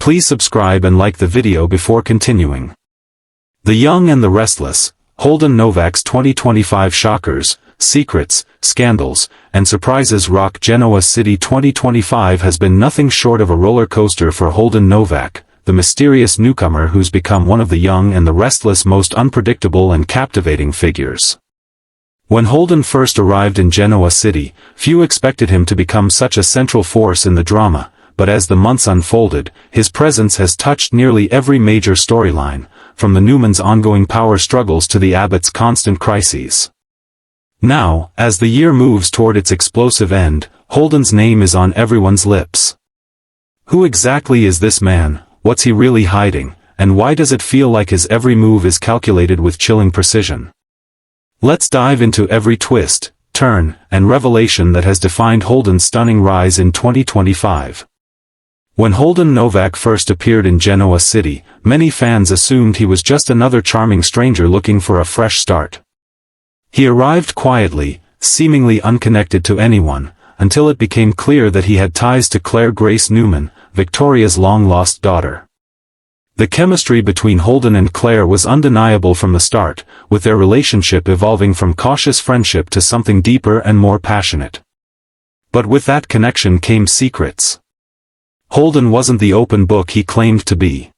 Please subscribe and like the video before continuing. The Young and the Restless, Holden Novak's 2025 shockers, secrets, scandals, and surprises rock Genoa City 2025 has been nothing short of a roller coaster for Holden Novak, the mysterious newcomer who's become one of the Young and the Restless' most unpredictable and captivating figures. When Holden first arrived in Genoa City, few expected him to become such a central force in the drama, but as the months unfolded, his presence has touched nearly every major storyline, from the Newman's ongoing power struggles to the Abbot's constant crises. Now, as the year moves toward its explosive end, Holden's name is on everyone's lips. Who exactly is this man, what's he really hiding, and why does it feel like his every move is calculated with chilling precision? Let's dive into every twist, turn, and revelation that has defined Holden's stunning rise in 2025. When Holden Novak first appeared in Genoa City, many fans assumed he was just another charming stranger looking for a fresh start. He arrived quietly, seemingly unconnected to anyone, until it became clear that he had ties to Claire Grace Newman, Victoria's long-lost daughter. The chemistry between Holden and Claire was undeniable from the start, with their relationship evolving from cautious friendship to something deeper and more passionate. But with that connection came secrets. Holden wasn't the open book he claimed to be.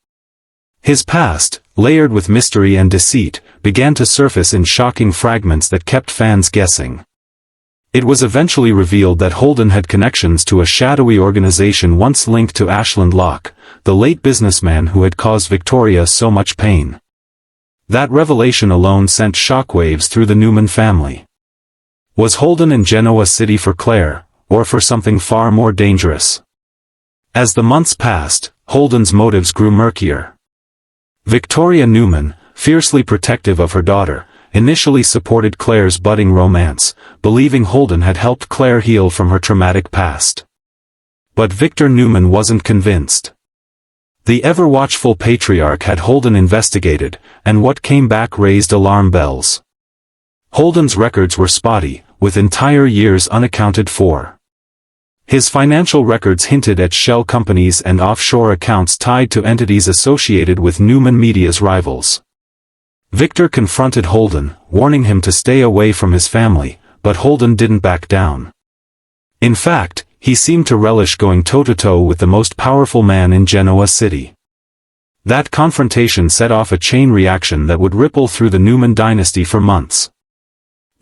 His past, layered with mystery and deceit, began to surface in shocking fragments that kept fans guessing. It was eventually revealed that Holden had connections to a shadowy organization once linked to Ashland Locke, the late businessman who had caused Victoria so much pain. That revelation alone sent shockwaves through the Newman family. Was Holden in Genoa City for Claire, or for something far more dangerous? As the months passed, Holden's motives grew murkier. Victoria Newman, fiercely protective of her daughter, initially supported Claire's budding romance, believing Holden had helped Claire heal from her traumatic past. But Victor Newman wasn't convinced. The ever-watchful patriarch had Holden investigated, and what came back raised alarm bells. Holden's records were spotty, with entire years unaccounted for. His financial records hinted at shell companies and offshore accounts tied to entities associated with Newman Media's rivals. Victor confronted Holden, warning him to stay away from his family, but Holden didn't back down. In fact, he seemed to relish going toe-to-toe with the most powerful man in Genoa City. That confrontation set off a chain reaction that would ripple through the Newman dynasty for months.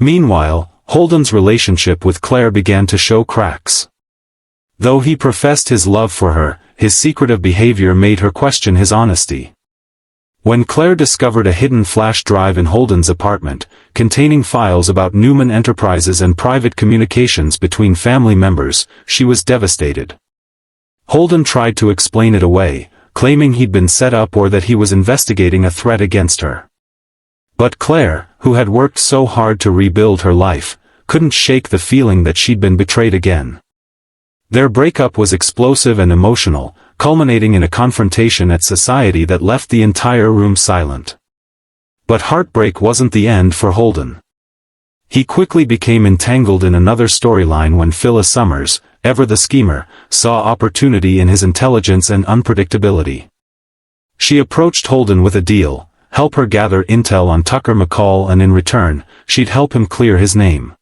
Meanwhile, Holden's relationship with Claire began to show cracks. Though he professed his love for her, his secretive behavior made her question his honesty. When Claire discovered a hidden flash drive in Holden's apartment, containing files about Newman enterprises and private communications between family members, she was devastated. Holden tried to explain it away, claiming he'd been set up or that he was investigating a threat against her. But Claire, who had worked so hard to rebuild her life, couldn't shake the feeling that she'd been betrayed again. Their breakup was explosive and emotional, culminating in a confrontation at society that left the entire room silent. But heartbreak wasn't the end for Holden. He quickly became entangled in another storyline when Phyllis Summers, ever the schemer, saw opportunity in his intelligence and unpredictability. She approached Holden with a deal: help her gather intel on Tucker McCall, and in return, she'd help him clear his name.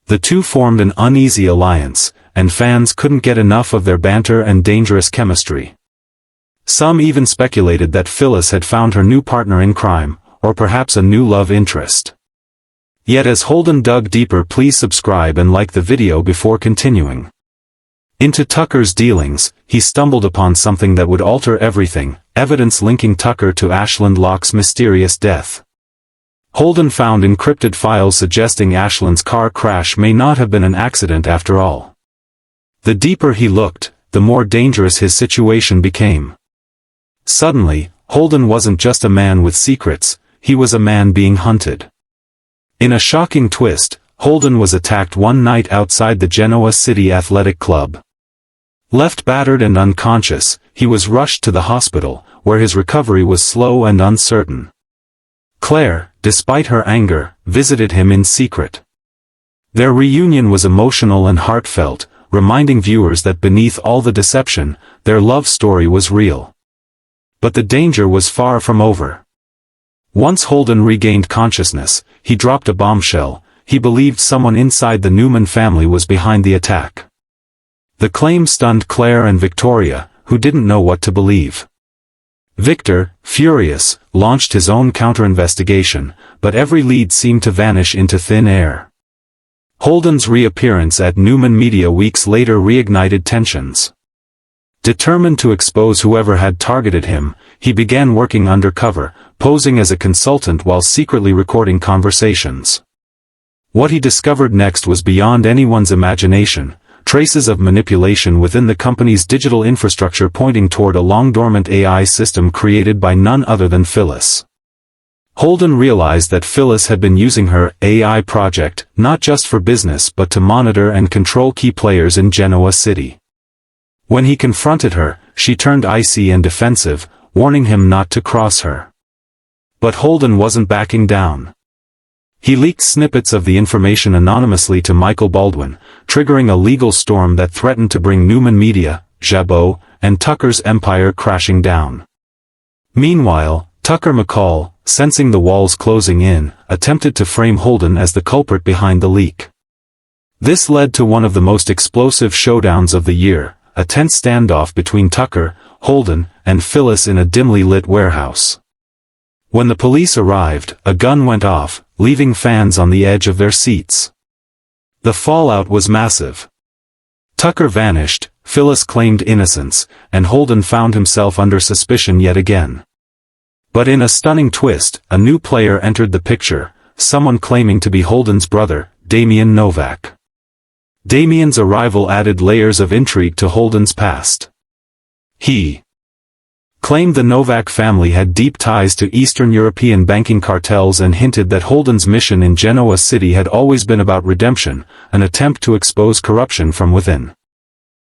The two formed an uneasy alliance, and fans couldn't get enough of their banter and dangerous chemistry. Some even speculated that Phyllis had found her new partner in crime, or perhaps a new love interest. Yet as Holden dug deeper, please subscribe and like the video before continuing. Into Tucker's dealings, he stumbled upon something that would alter everything: evidence linking Tucker to Ashland Locke's mysterious death. Holden found encrypted files suggesting Ashland's car crash may not have been an accident after all. The deeper he looked, the more dangerous his situation became. Suddenly, Holden wasn't just a man with secrets, he was a man being hunted. In a shocking twist, Holden was attacked one night outside the Genoa City Athletic Club. Left battered and unconscious, he was rushed to the hospital, where his recovery was slow and uncertain. Claire, despite her anger, visited him in secret. Their reunion was emotional and heartfelt, reminding viewers that beneath all the deception, their love story was real. But the danger was far from over. Once Holden regained consciousness, he dropped a bombshell. He believed someone inside the Newman family was behind the attack. The claim stunned Claire and Victoria, who didn't know what to believe. Victor, furious, launched his own counter-investigation, but every lead seemed to vanish into thin air. Holden's reappearance at Newman Media weeks later reignited tensions. Determined to expose whoever had targeted him, he began working undercover, posing as a consultant while secretly recording conversations. What he discovered next was beyond anyone's imagination, traces of manipulation within the company's digital infrastructure pointing toward a long-dormant AI system created by none other than Phyllis. Holden realized that Phyllis had been using her AI project not just for business but to monitor and control key players in Genoa City. When he confronted her, she turned icy and defensive, warning him not to cross her. But Holden wasn't backing down. He leaked snippets of the information anonymously to Michael Baldwin, triggering a legal storm that threatened to bring Newman Media, Jabot, and Tucker's empire crashing down. Meanwhile, Tucker McCall, sensing the walls closing in, attempted to frame Holden as the culprit behind the leak. This led to one of the most explosive showdowns of the year, a tense standoff between Tucker, Holden, and Phyllis in a dimly lit warehouse. When the police arrived, a gun went off, leaving fans on the edge of their seats. The fallout was massive. Tucker vanished, Phyllis claimed innocence, and Holden found himself under suspicion yet again. But in a stunning twist, a new player entered the picture, someone claiming to be Holden's brother, Damian Novak. Damian's arrival added layers of intrigue to Holden's past. He claimed the Novak family had deep ties to Eastern European banking cartels and hinted that Holden's mission in Genoa City had always been about redemption, an attempt to expose corruption from within.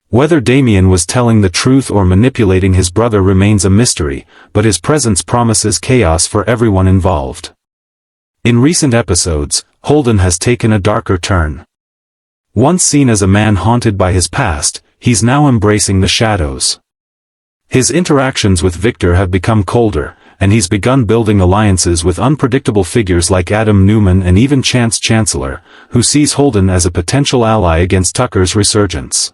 Whether Damian was telling the truth or manipulating his brother remains a mystery, but his presence promises chaos for everyone involved. In recent episodes, Holden has taken a darker turn. Once seen as a man haunted by his past, he's now embracing the shadows. His interactions with Victor have become colder, and he's begun building alliances with unpredictable figures like Adam Newman and even Chance Chancellor, who sees Holden as a potential ally against Tucker's resurgence.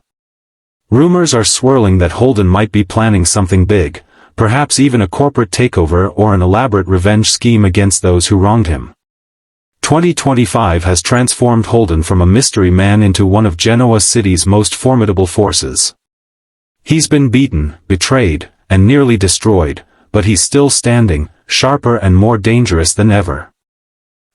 Rumors are swirling that Holden might be planning something big, perhaps even a corporate takeover or an elaborate revenge scheme against those who wronged him. 2025 has transformed Holden from a mystery man into one of Genoa City's most formidable forces. He's been beaten, betrayed, and nearly destroyed, but he's still standing, sharper and more dangerous than ever.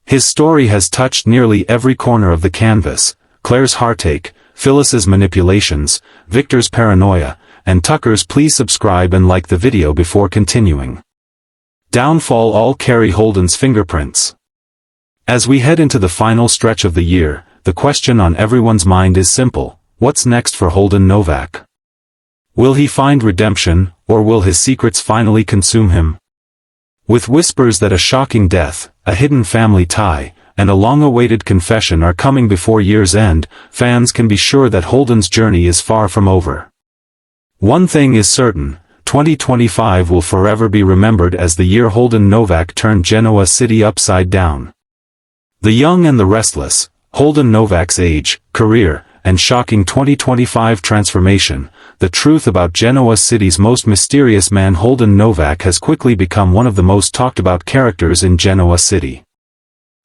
His story has touched nearly every corner of the canvas: Claire's heartache, Phyllis's manipulations, Victor's paranoia, and Tucker's please subscribe and like the video before continuing. Downfall all carry Holden's fingerprints. As we head into the final stretch of the year, the question on everyone's mind is simple: what's next for Holden Novak? Will he find redemption, or will his secrets finally consume him? With whispers that a shocking death, a hidden family tie, and a long-awaited confession are coming before year's end, fans can be sure that Holden's journey is far from over. One thing is certain: 2025 will forever be remembered as the year Holden Novak turned Genoa City upside down. The young and the restless, Holden Novak's age, career, and shocking 2025 transformation, the truth about Genoa City's most mysterious man Holden Novak has quickly become one of the most talked about characters in Genoa City.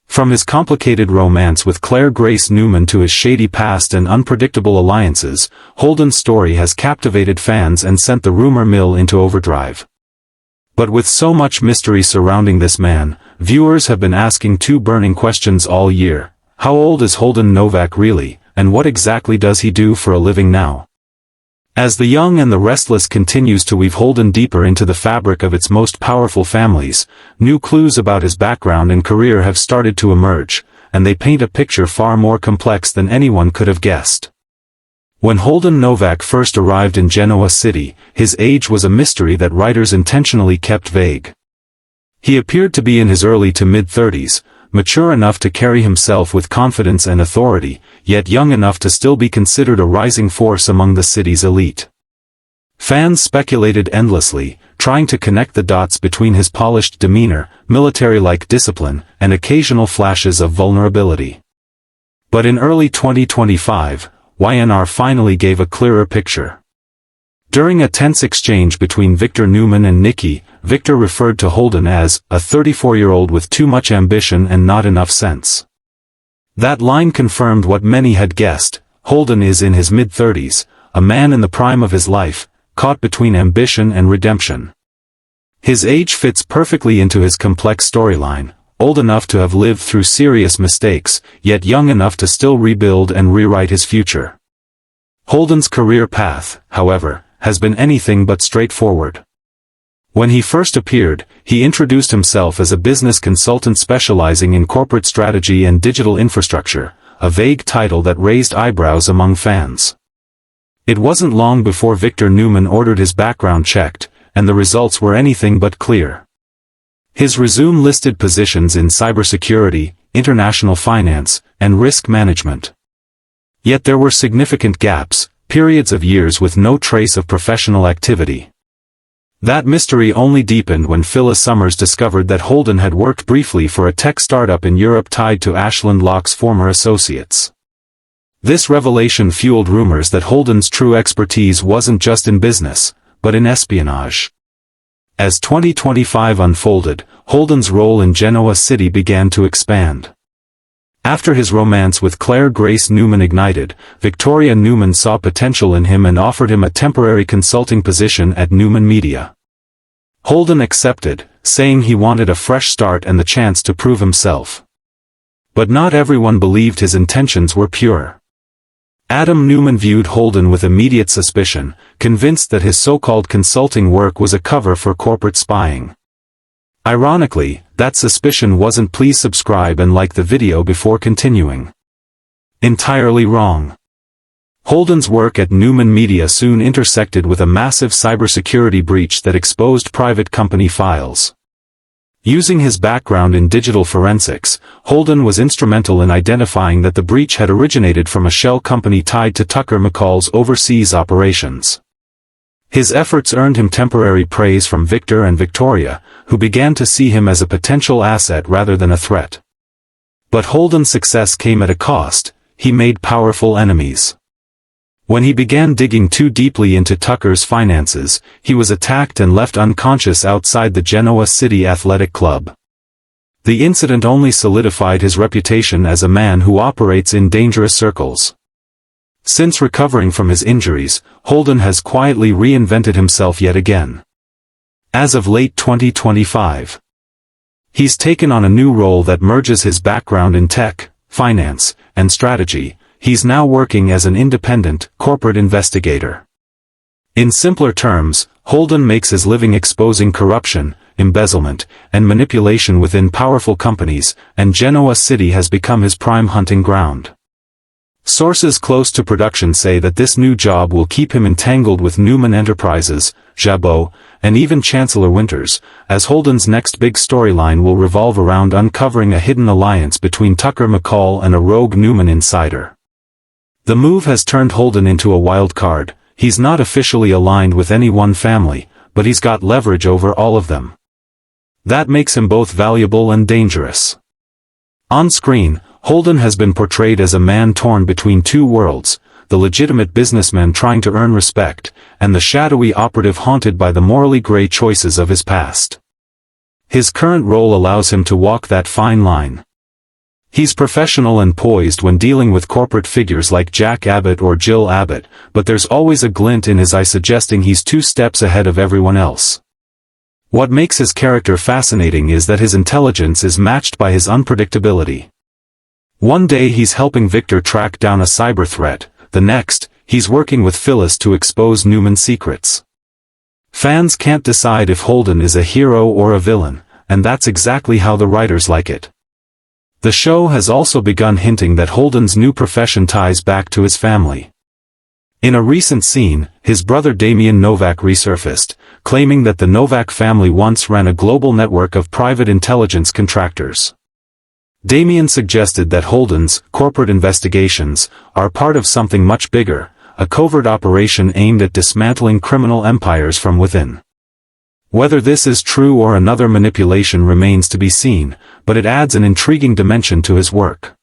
From his complicated romance with Claire Grace Newman to his shady past and unpredictable alliances, Holden's story has captivated fans and sent the rumor mill into overdrive. But with so much mystery surrounding this man, viewers have been asking two burning questions all year: how old is Holden Novak really, and what exactly does he do for a living now? As the young and the restless continues to weave Holden deeper into the fabric of its most powerful families, new clues about his background and career have started to emerge, and they paint a picture far more complex than anyone could have guessed. When Holden Novak first arrived in Genoa City, his age was a mystery that writers intentionally kept vague. He appeared to be in his early to mid-30s, mature enough to carry himself with confidence and authority, yet young enough to still be considered a rising force among the city's elite. Fans speculated endlessly, trying to connect the dots between his polished demeanor, military-like discipline, and occasional flashes of vulnerability. But in early 2025, Y&R finally gave a clearer picture. During a tense exchange between Victor Newman and Nikki, Victor referred to Holden as a 34-year-old with too much ambition and not enough sense. That line confirmed what many had guessed. Holden is in his mid-30s, a man in the prime of his life, caught between ambition and redemption. His age fits perfectly into his complex storyline, old enough to have lived through serious mistakes, yet young enough to still rebuild and rewrite his future. Holden's career path, however, has been anything but straightforward. When he first appeared, he introduced himself as a business consultant specializing in corporate strategy and digital infrastructure, a vague title that raised eyebrows among fans. It wasn't long before Victor Newman ordered his background checked, and the results were anything but clear. His resume listed positions in cybersecurity, international finance, and risk management. Yet there were significant gaps, periods of years with no trace of professional activity. That mystery only deepened when Phyllis Summers discovered that Holden had worked briefly for a tech startup in Europe tied to Ashland Locke's former associates. This revelation fueled rumors that Holden's true expertise wasn't just in business, but in espionage. As 2025 unfolded, Holden's role in Genoa City began to expand. After his romance with Claire Grace Newman ignited, Victoria Newman saw potential in him and offered him a temporary consulting position at Newman Media. Holden accepted, saying he wanted a fresh start and the chance to prove himself. But not everyone believed his intentions were pure. Adam Newman viewed Holden with immediate suspicion, convinced that his so-called consulting work was a cover for corporate spying. Ironically, that suspicion wasn't "please subscribe and like the video before continuing." Entirely wrong. Holden's work at Newman Media soon intersected with a massive cybersecurity breach that exposed private company files. Using his background in digital forensics, Holden was instrumental in identifying that the breach had originated from a shell company tied to Tucker McCall's overseas operations. His efforts earned him temporary praise from Victor and Victoria, who began to see him as a potential asset rather than a threat. But Holden's success came at a cost. He made powerful enemies. When he began digging too deeply into Tucker's finances, he was attacked and left unconscious outside the Genoa City Athletic Club. The incident only solidified his reputation as a man who operates in dangerous circles. Since recovering from his injuries, Holden has quietly reinvented himself yet again. As of late 2025, he's taken on a new role that merges his background in tech, finance, and strategy. He's now working as an independent, corporate investigator. In simpler terms, Holden makes his living exposing corruption, embezzlement, and manipulation within powerful companies, and Genoa City has become his prime hunting ground. Sources close to production say that this new job will keep him entangled with Newman Enterprises, Jabot, and even Chancellor Winters, as Holden's next big storyline will revolve around uncovering a hidden alliance between Tucker McCall and a rogue Newman insider. The move has turned Holden into a wild card. He's not officially aligned with any one family, but he's got leverage over all of them. That makes him both valuable and dangerous. On screen, Holden has been portrayed as a man torn between two worlds, the legitimate businessman trying to earn respect, and the shadowy operative haunted by the morally gray choices of his past. His current role allows him to walk that fine line. He's professional and poised when dealing with corporate figures like Jack Abbott or Jill Abbott, but there's always a glint in his eye suggesting he's 2 steps ahead of everyone else. What makes his character fascinating is that his intelligence is matched by his unpredictability. One day he's helping Victor track down a cyber threat, the next, he's working with Phyllis to expose Newman's secrets. Fans can't decide if Holden is a hero or a villain, and that's exactly how the writers like it. The show has also begun hinting that Holden's new profession ties back to his family. In a recent scene, his brother Damian Novak resurfaced, claiming that the Novak family once ran a global network of private intelligence contractors. Damien suggested that Holden's corporate investigations are part of something much bigger, a covert operation aimed at dismantling criminal empires from within. Whether this is true or another manipulation remains to be seen, but it adds an intriguing dimension to his work.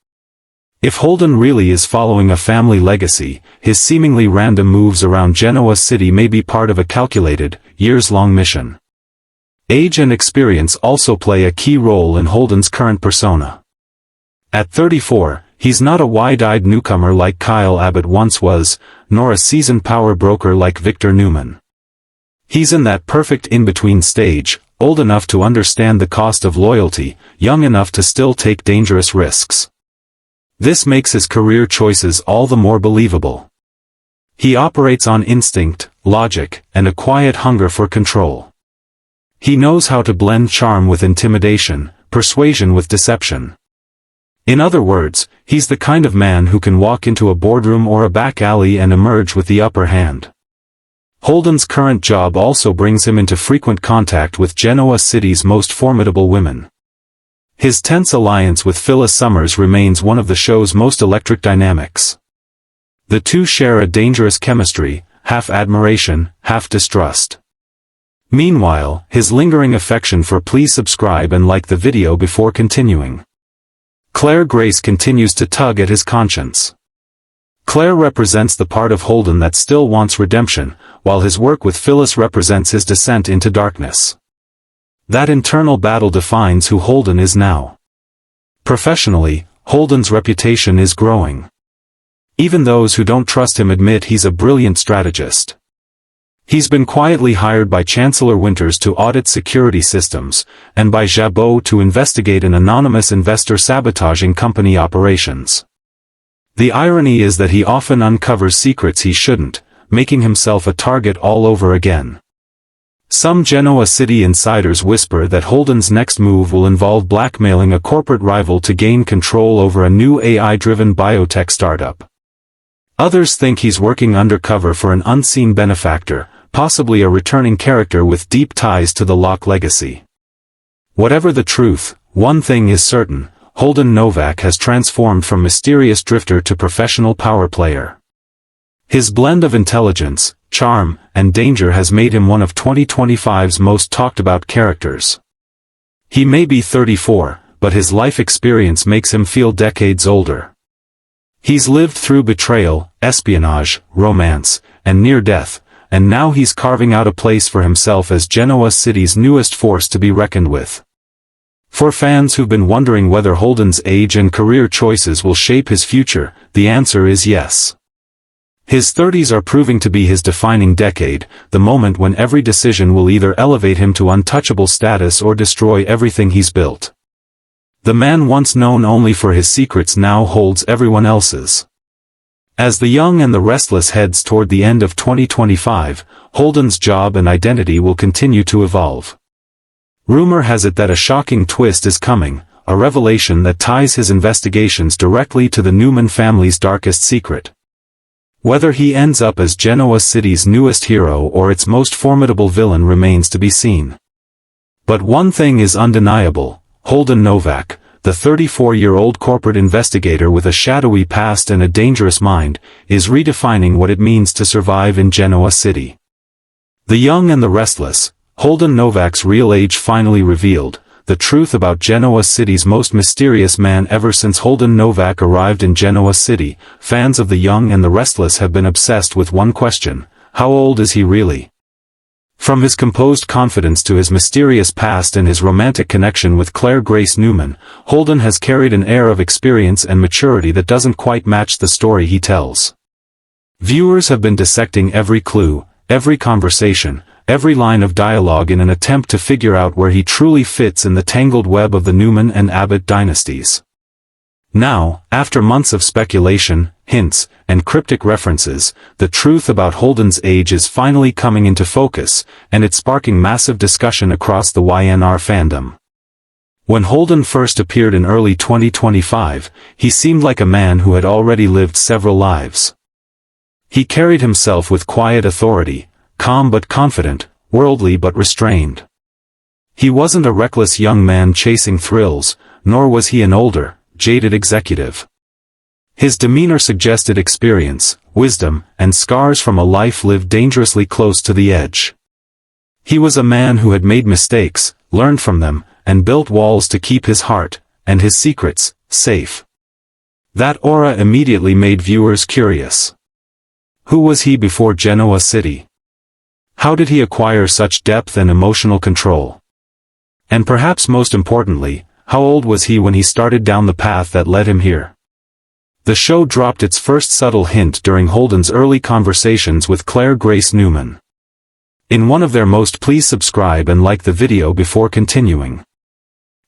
If Holden really is following a family legacy, his seemingly random moves around Genoa City may be part of a calculated, years-long mission. Age and experience also play a key role in Holden's current persona. At 34, he's not a wide-eyed newcomer like Kyle Abbott once was, nor a seasoned power broker like Victor Newman. He's in that perfect in-between stage, old enough to understand the cost of loyalty, young enough to still take dangerous risks. This makes his career choices all the more believable. He operates on instinct, logic, and a quiet hunger for control. He knows how to blend charm with intimidation, persuasion with deception. In other words, he's the kind of man who can walk into a boardroom or a back alley and emerge with the upper hand. Holden's current job also brings him into frequent contact with Genoa City's most formidable women. His tense alliance with Phyllis Summers remains one of the show's most electric dynamics. The two share a dangerous chemistry, half admiration, half distrust. Meanwhile, his lingering affection for "Please subscribe and like the video before continuing." Claire Grace continues to tug at his conscience. Claire represents the part of Holden that still wants redemption, while his work with Phyllis represents his descent into darkness. That internal battle defines who Holden is now. Professionally, Holden's reputation is growing. Even those who don't trust him admit he's a brilliant strategist. He's been quietly hired by Chancellor Winters to audit security systems, and by Jabot to investigate an anonymous investor sabotaging company operations. The irony is that he often uncovers secrets he shouldn't, making himself a target all over again. Some Genoa City insiders whisper that Holden's next move will involve blackmailing a corporate rival to gain control over a new AI-driven biotech startup. Others think he's working undercover for an unseen benefactor, possibly a returning character with deep ties to the Locke legacy. Whatever the truth, one thing is certain: Holden Novak has transformed from mysterious drifter to professional power player. His blend of intelligence, charm, and danger has made him one of 2025's most talked-about characters. He may be 34, but his life experience makes him feel decades older. He's lived through betrayal, espionage, romance, and near-death, and now he's carving out a place for himself as Genoa City's newest force to be reckoned with. For fans who've been wondering whether Holden's age and career choices will shape his future, the answer is yes. His 30s are proving to be his defining decade, the moment when every decision will either elevate him to untouchable status or destroy everything he's built. The man once known only for his secrets now holds everyone else's. As the young and the restless heads toward the end of 2025, Holden's job and identity will continue to evolve. Rumor has it that a shocking twist is coming, a revelation that ties his investigations directly to the Newman family's darkest secret. Whether he ends up as Genoa City's newest hero or its most formidable villain remains to be seen. But one thing is undeniable: Holden Novak, the 34-year-old corporate investigator with a shadowy past and a dangerous mind, is redefining what it means to survive in Genoa City. The young and the restless, Holden Novak's real age finally revealed, the truth about Genoa City's most mysterious man. Ever since Holden Novak arrived in Genoa City, fans of The Young and the Restless have been obsessed with one question: how old is he really? From his composed confidence to his mysterious past and his romantic connection with Claire Grace Newman, Holden has carried an air of experience and maturity that doesn't quite match the story he tells. Viewers have been dissecting every clue, every conversation, every line of dialogue in an attempt to figure out where he truly fits in the tangled web of the Newman and Abbott dynasties. Now, after months of speculation, hints, and cryptic references, the truth about Holden's age is finally coming into focus, and it's sparking massive discussion across the Y&R fandom. When Holden first appeared in early 2025, he seemed like a man who had already lived several lives. He carried himself with quiet authority, calm but confident, worldly but restrained. He wasn't a reckless young man chasing thrills, nor was he an older, jaded executive. His demeanor suggested experience, wisdom, and scars from a life lived dangerously close to the edge. He was a man who had made mistakes, learned from them, and built walls to keep his heart, and his secrets, safe. That aura immediately made viewers curious. Who was he before Genoa City? How did he acquire such depth and emotional control? And perhaps most importantly, how old was he when he started down the path that led him here? The show dropped its first subtle hint during Holden's early conversations with Claire Grace Newman. In one of their most "Please subscribe and like the video before continuing"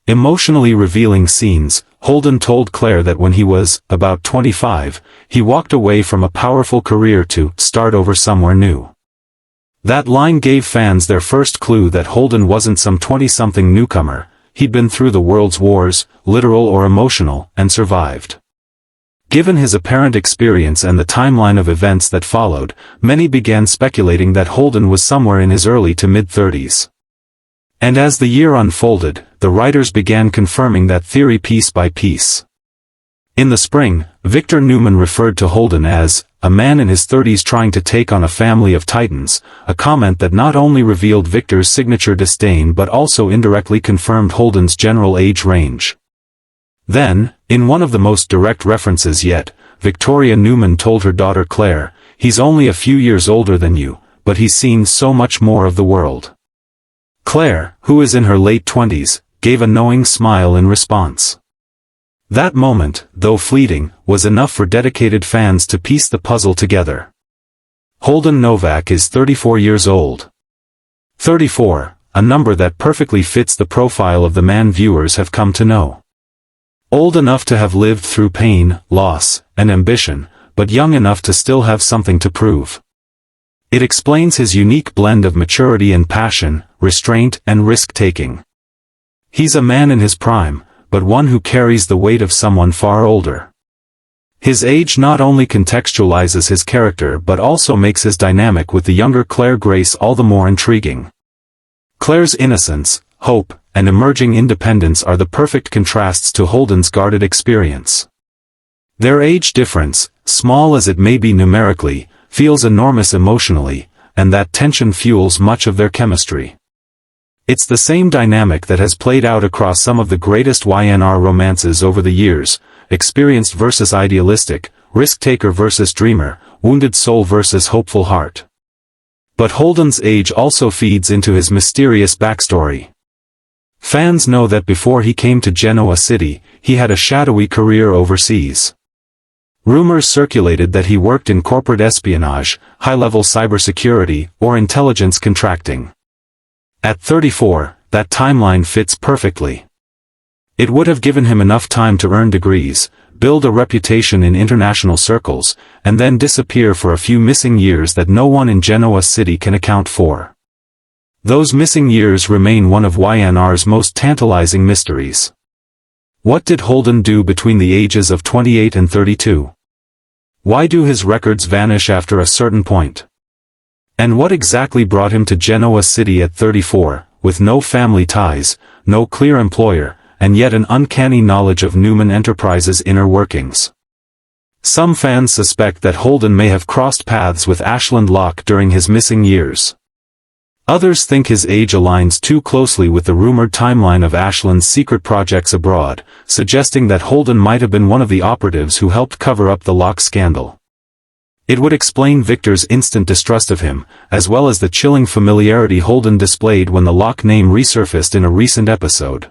emotionally revealing scenes, Holden told Claire that when he was about 25, he walked away from a powerful career to start over somewhere new. That line gave fans their first clue that Holden wasn't some 20-something newcomer. He'd been through the world's wars, literal or emotional, and survived. Given his apparent experience and the timeline of events that followed, many began speculating that Holden was somewhere in his early to mid-30s. And as the year unfolded, the writers began confirming that theory piece by piece. In the spring, Victor Newman referred to Holden as a man in his 30s trying to take on a family of titans, a comment that not only revealed Victor's signature disdain but also indirectly confirmed Holden's general age range. Then, in one of the most direct references yet, Victoria Newman told her daughter Claire, "He's only a few years older than you, but he's seen so much more of the world." Claire, who is in her late 20s, gave a knowing smile in response. That moment, though fleeting, was enough for dedicated fans to piece the puzzle together. Holden Novak is 34 years old. 34, a number that perfectly fits the profile of the man viewers have come to know. Old enough to have lived through pain, loss, and ambition, but young enough to still have something to prove. It explains his unique blend of maturity and passion, restraint and risk-taking. He's a man in his prime, but one who carries the weight of someone far older. His age not only contextualizes his character but also makes his dynamic with the younger Claire Grace all the more intriguing. Claire's innocence, hope, and emerging independence are the perfect contrasts to Holden's guarded experience. Their age difference, small as it may be numerically, feels enormous emotionally, and that tension fuels much of their chemistry. It's the same dynamic that has played out across some of the greatest Y&R romances over the years: experienced versus idealistic, risk-taker versus dreamer, wounded soul versus hopeful heart. But Holden's age also feeds into his mysterious backstory. Fans know that before he came to Genoa City, he had a shadowy career overseas. Rumors circulated that he worked in corporate espionage, high-level cybersecurity, or intelligence contracting. At 34, that timeline fits perfectly. It would have given him enough time to earn degrees, build a reputation in international circles, and then disappear for a few missing years that no one in Genoa City can account for. Those missing years remain one of Y&R's most tantalizing mysteries. What did Holden do between the ages of 28 and 32? Why do his records vanish after a certain point? And what exactly brought him to Genoa City at 34, with no family ties, no clear employer, and yet an uncanny knowledge of Newman Enterprises' inner workings? Some fans suspect that Holden may have crossed paths with Ashland Locke during his missing years. Others think his age aligns too closely with the rumored timeline of Ashland's secret projects abroad, suggesting that Holden might have been one of the operatives who helped cover up the Locke scandal. It would explain Victor's instant distrust of him, as well as the chilling familiarity Holden displayed when the Locke name resurfaced in a recent episode.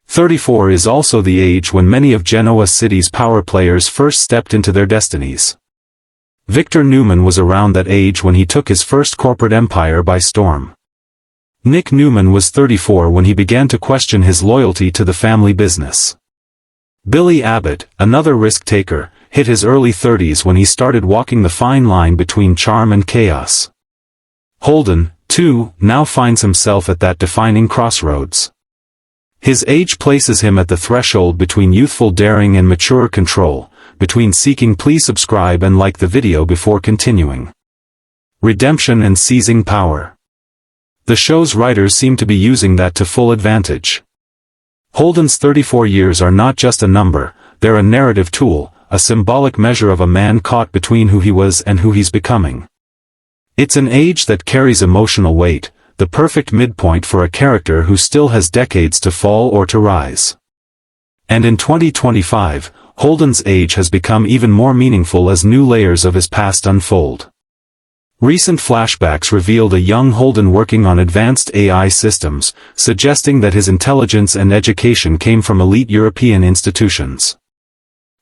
34 is also the age when many of Genoa City's power players first stepped into their destinies. Victor Newman was around that age when he took his first corporate empire by storm. Nick Newman was 34 when he began to question his loyalty to the family business. Billy Abbott, another risk-taker, hit his early 30s when he started walking the fine line between charm and chaos. Holden, too, now finds himself at that defining crossroads. His age places him at the threshold between youthful daring and mature control, between seeking please subscribe and like the video before continuing. Redemption and seizing power. The show's writers seem to be using that to full advantage. Holden's 34 years are not just a number, they're a narrative tool, a symbolic measure of a man caught between who he was and who he's becoming. It's an age that carries emotional weight, the perfect midpoint for a character who still has decades to fall or to rise. And in 2025, Holden's age has become even more meaningful as new layers of his past unfold. Recent flashbacks revealed a young Holden working on advanced AI systems, suggesting that his intelligence and education came from elite European institutions.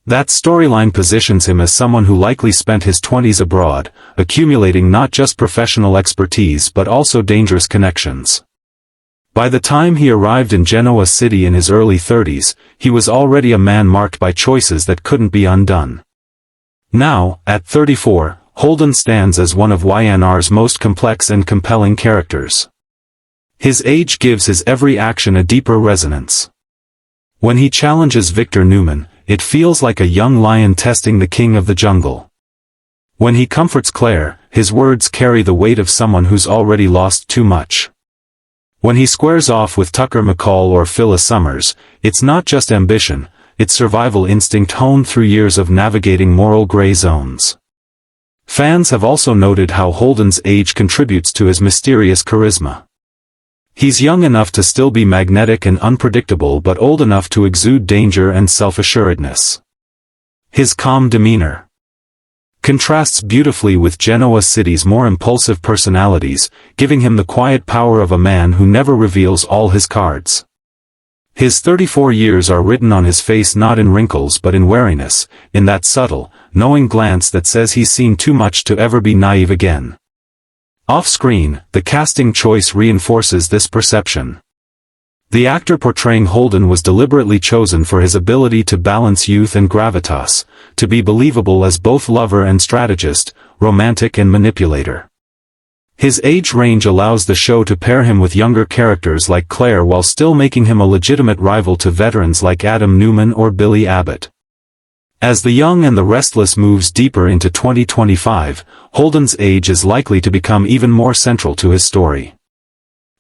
That storyline positions him as someone who likely spent his 20s abroad, accumulating not just professional expertise but also dangerous connections. By the time he arrived in Genoa City in his early 30s, he was already a man marked by choices that couldn't be undone. Now, at 34, Holden stands as one of Y&R's most complex and compelling characters. His age gives his every action a deeper resonance. When he challenges Victor Newman, it feels like a young lion testing the king of the jungle. When he comforts Claire, his words carry the weight of someone who's already lost too much. When he squares off with Tucker McCall or Phyllis Summers, it's not just ambition, it's survival instinct honed through years of navigating moral gray zones. Fans have also noted how Holden's age contributes to his mysterious charisma. He's young enough to still be magnetic and unpredictable but old enough to exude danger and self-assuredness. His calm demeanor contrasts beautifully with Genoa City's more impulsive personalities, giving him the quiet power of a man who never reveals all his cards. His 34 years are written on his face not in wrinkles but in wariness, in that subtle, knowing glance that says he's seen too much to ever be naive again. Off-screen, the casting choice reinforces this perception. The actor portraying Holden was deliberately chosen for his ability to balance youth and gravitas, to be believable as both lover and strategist, romantic and manipulator. His age range allows the show to pair him with younger characters like Claire while still making him a legitimate rival to veterans like Adam Newman or Billy Abbott. As The Young and the Restless moves deeper into 2025, Holden's age is likely to become even more central to his story.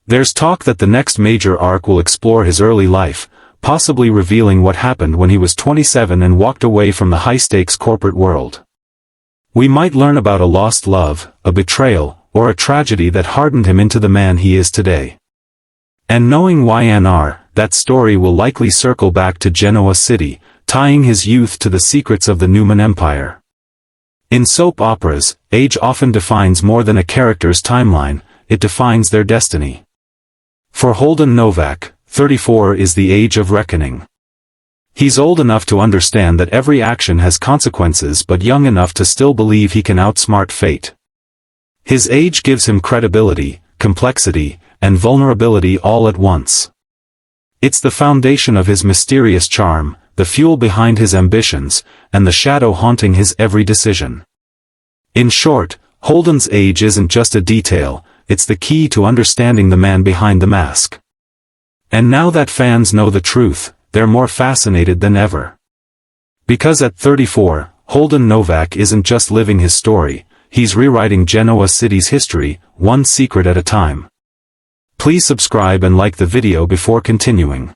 There's talk that the next major arc will explore his early life, possibly revealing what happened when he was 27 and walked away from the high-stakes corporate world. We might learn about a lost love, a betrayal, or a tragedy that hardened him into the man he is today. And knowing Y&R, that story will likely circle back to Genoa City, tying his youth to the secrets of the Newman Empire. In soap operas, age often defines more than a character's timeline, it defines their destiny. For Holden Novak, 34 is the age of reckoning. He's old enough to understand that every action has consequences but young enough to still believe he can outsmart fate. His age gives him credibility, complexity, and vulnerability all at once. It's the foundation of his mysterious charm, the fuel behind his ambitions, and the shadow haunting his every decision. In short, Holden's age isn't just a detail, it's the key to understanding the man behind the mask. And now that fans know the truth, they're more fascinated than ever. Because at 34, Holden Novak isn't just living his story, he's rewriting Genoa City's history, one secret at a time. Please subscribe and like the video before continuing.